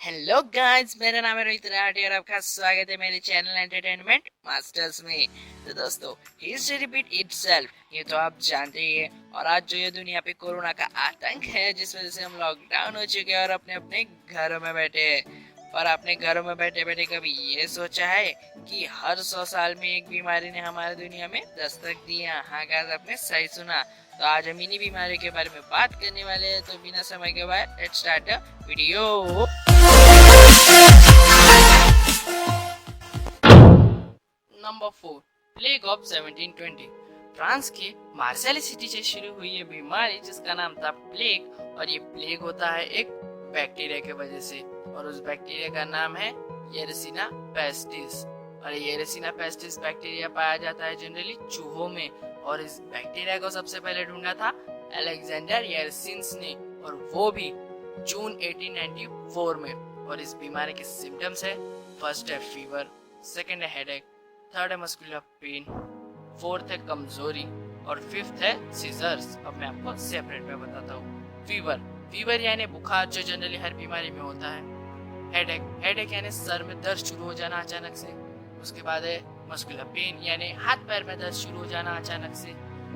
Hello guys, मेरा नाम है रोहित राठी और आपका स्वागत है मेरे चैनल एंटरटेनमेंट मास्टर्स में। तो दोस्तों, हिस्ट्री रिपीट इटसेल्फ, ये तो आप जानते ही हैं। और आज जो ये दुनिया पे कोरोना का आतंक है, जिस वजह से हम लॉकडाउन हो चुके हैं और अपने अपने घरों में बैठे हैं। और अपने घरों में बैठे बैठे कभी ये सोचा है कि हर 100 साल में एक बीमारी ने हमारी दुनिया में दस्तक दी है? हाँ गाइस, आपने सही सुना। तो आज हम इन्हीं बीमारी के बारे में बात करने वाले हैं। तो बिना समय के बाद let's start the video. Number 4, plague of 1720। France के मार्सेली सिटी से शुरू हुई ये बीमारी, जिसका नाम था प्लेग। और ये प्लेग होता है एक बैक्टीरिया के वजह से, और उस बैक्टीरिया का नाम है येरसिना पेस्टिस। और येरसिना पेस्टिस बैक्टीरिया पाया जाता है जनरली चूहों में। और इस बैक्टीरिया को सबसे पहले ढूंढा था अलेक्जेंडर येरसिन्स ने, और वो भी जून 1894 में। और इस बीमारी के सिम्टम्स है, फर्स्ट है फीवर, सेकेंड है हेडेक, थर्ड है मस्कुलर पेन, फोर्थ है कमजोरी, और फिफ्थ है सीजर्स। अब मैं आपको सेपरेट में बताता हूँ। फीवर यानी बुखार, जो जनरली हर बीमारी में होता है। हेडेक यानी सर में दर्द शुरू हो जाना अचानक से। उसके बाद है मस्कुलर पेन, यानी हाथ पैर में दर्द शुरू हो जाना अचानक से।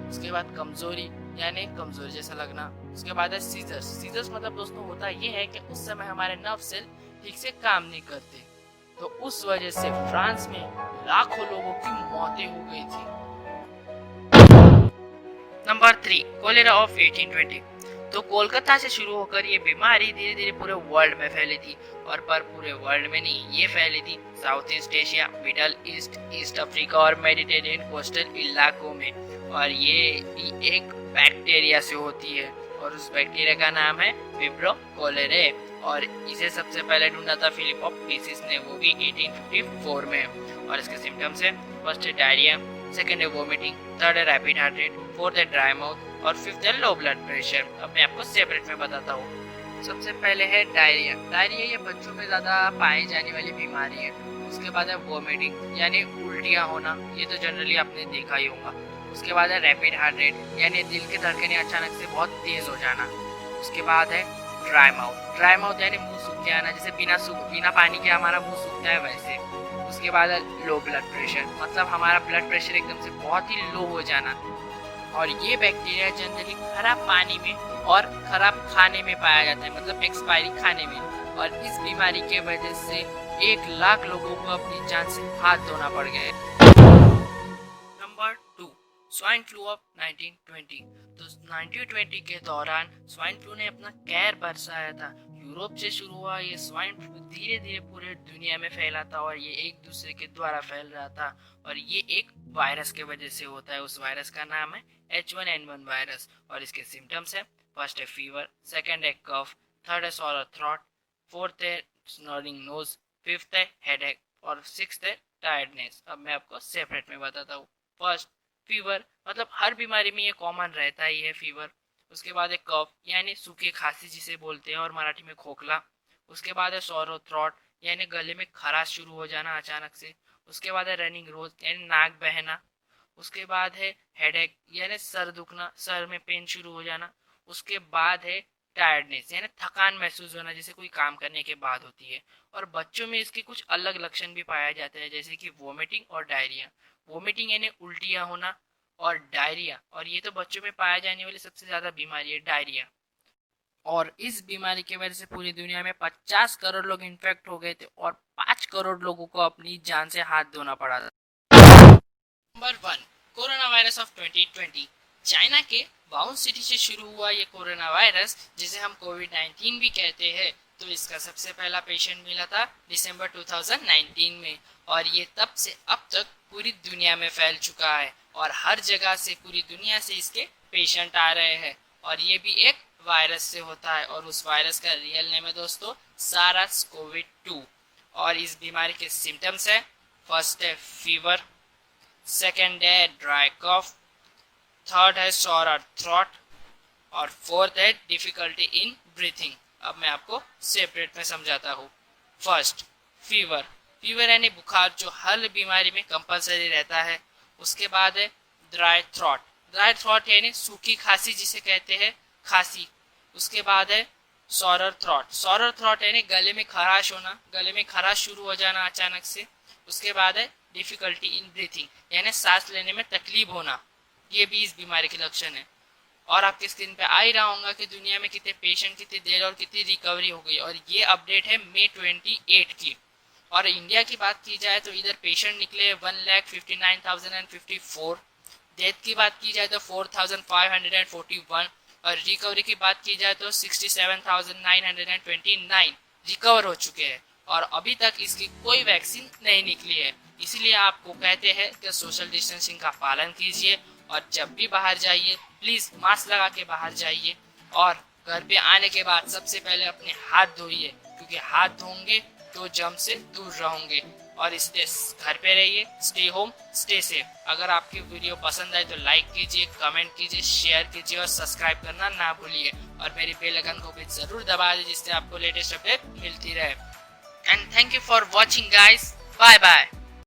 उसके बाद कमजोरी, यानी कमजोरी जैसा लगना। उसके बाद है सीजर्स मतलब दोस्तों होता ये है कि उस समय हमारे नर्व सेल ठीक से काम नहीं करते। तो उस वजह से फ्रांस में लाखों लोगों की मौतें हो गई थी। Number 3, cholera of 1820। तो कोलकाता से शुरू होकर ये बीमारी धीरे धीरे पूरे वर्ल्ड में फैली थी। और पर पूरे वर्ल्ड में नहीं, ये फैली थी south east Asia, middle east, east Africa और मेडिटेरियन कोस्टल इलाकों में। और ये एक बैक्टीरिया से होती है, और उस बैक्टीरिया का नाम है विब्रो कोलेरे। और इसे सबसे पहले ढूंढा था फिलिप ऑफ पीसिस ने, वो भी 1854 में। और इसके सिम्टम्स है, फर्स्ट है डायरिया, सेकेंड है वोमिटिंग, थर्ड है रैपिड हार्ट रेट, फोर्थ है ड्राई माउथ, और फिफ्थ है लो ब्लड प्रेशर। अब मैं आपको सेपरेट में बताता हूँ। सबसे पहले है डायरिया ये बच्चों में ज्यादा पाई जाने वाली बीमारी है। उसके बाद है वोमिटिंग, यानी उल्टियाँ होना, ये तो जनरली आपने देखा ही होगा। उसके बाद है रैपिड हार्ट रेट, यानी दिल की धड़कनें अचानक से बहुत तेज हो जाना। उसके बाद है ड्राई माउथ यानी मुंह सूख जाना, जैसे बिना पानी के हमारा मुंह सूखता है वैसे। उसके बाद है लो ब्लड प्रेशर, मतलब हमारा ब्लड प्रेशर एकदम से बहुत ही लो हो जाना। और ये बैक्टीरिया जनरली खराब पानी में और खराब खाने में पाया जाता है, मतलब एक्सपायरी खाने में। और इस बीमारी के वजह से 1 लाख लोगों को अपनी जान से हाथ धोना पड़ गया है। Number 2, swine flew off 1920। तो 1920 के दौरान स्वाइन फ्लू ने अपना कहर बरसाया था। यूरोप से शुरू हुआ ये स्वाइन फ्लू धीरे धीरे पूरे दुनिया में फैला था, और ये एक दूसरे के द्वारा फैल रहा था। और ये एक वायरस के वजह से होता है। उस वायरस का नाम है H1N1 वायरस। और इसके सिम्टम्स है, फर्स्ट है फीवर, सेकेंड है कफ, थर्ड है सॉर थ्रोट, फोर्थ है स्नॉरिंग नोज, फिफ्थ है हेडेक, और सिक्स्थ है टायर्डनेस। अब मैं आपको सेपरेट में बताता हूँ। फर्स्ट फीवर, मतलब हर बीमारी में ये कॉमन रहता ही है फीवर। उसके बाद है कफ, यानी सूखी खांसी जिसे बोलते हैं, और मराठी में खोखला। उसके बाद है सॉरो थ्रोट, यानी गले में खराश शुरू हो जाना अचानक से। उसके बाद है रनिंग रोज, यानी नाक बहना। उसके बाद है हेडेक, यानी सर दुखना, सर में पेन शुरू हो जाना। उसके बाद है टायर्डनेस, यानी थकान महसूस होना, जैसे कोई काम करने के बाद होती है। और बच्चों में इसके कुछ अलग लक्षण भी पाया जाते हैं, जैसे कि वोमिटिंग और डायरिया। वोमिटिंग यानी उल्टियाँ होना, और डायरिया, और ये तो बच्चों में पाया जाने वाली सबसे ज्यादा बीमारी है डायरिया। और इस बीमारी की वजह से पूरी दुनिया में 50 करोड़ लोग इन्फेक्ट हो गए थे, और 5 करोड़ लोगों को अपनी जान से हाथ धोना पड़ा था। Number 1, corona virus of 2020। China के वाउन सिटी से शुरू हुआ ये कोरोना वायरस, जिसे हम कोविड-19 भी कहते हैं। तो इसका सबसे पहला पेशेंट मिला था दिसंबर 2019 में। और ये तब से अब तक पूरी दुनिया में फैल चुका है, और हर जगह से पूरी दुनिया से इसके पेशेंट आ रहे हैं। और ये भी एक वायरस से होता है, और उस वायरस का रियल नेम है दोस्तों SARS-CoV-2। और इस बीमारी के सिम्टम्स है, फर्स्ट है फीवर, सेकेंड है ड्राई कफ, थर्ड है सॉर थ्रोट, और फोर्थ है डिफिकल्टी इन ब्रीथिंग। अब मैं आपको सेपरेट में समझाता हूँ। फर्स्ट फीवर यानी बुखार, जो हर बीमारी में कंपलसरी रहता है। उसके बाद है ड्राई थ्रोट यानी सूखी खांसी जिसे कहते हैं खांसी। उसके बाद है सॉरर थ्रॉट यानी गले में खराश होना, गले में खराश शुरू हो जाना अचानक से। उसके बाद है डिफिकल्टी इन ब्रीथिंग यानी सांस लेने में तकलीफ होना, ये भी इस बीमारी के लक्षण है। और आपके स्क्रीन पे आ ही रहा होगा कि दुनिया में कितने पेशेंट, कितनी देर और कितनी रिकवरी हो गई, और ये अपडेट है मई 28 की। और इंडिया की बात की जाए तो इधर पेशेंट निकले 1,59,054, डेथ की बात की जाए तो 4,541, और रिकवरी की बात की जाए तो 67,929 रिकवर हो चुके हैं। और अभी तक इसकी कोई वैक्सीन नहीं निकली है। इसीलिए आपको कहते हैं कि सोशल डिस्टेंसिंग का पालन कीजिए, और जब भी बाहर जाइए प्लीज़ मास्क लगा के बाहर जाइए, और घर पे आने के बाद सबसे पहले अपने हाथ धोइए, क्योंकि हाथ धोंगे तो जम से दूर रहोगे। और स्टे घर पे रहिए, स्टे होम स्टे सेफ। अगर आपकी वीडियो पसंद आए तो लाइक कीजिए, कमेंट कीजिए, शेयर कीजिए और सब्सक्राइब करना ना भूलिए, और मेरी बेल आइकन को भी जरूर दबा दीजिए जिससे आपको लेटेस्ट अपडेट मिलती रहे। And thank you for watching guys, bye bye.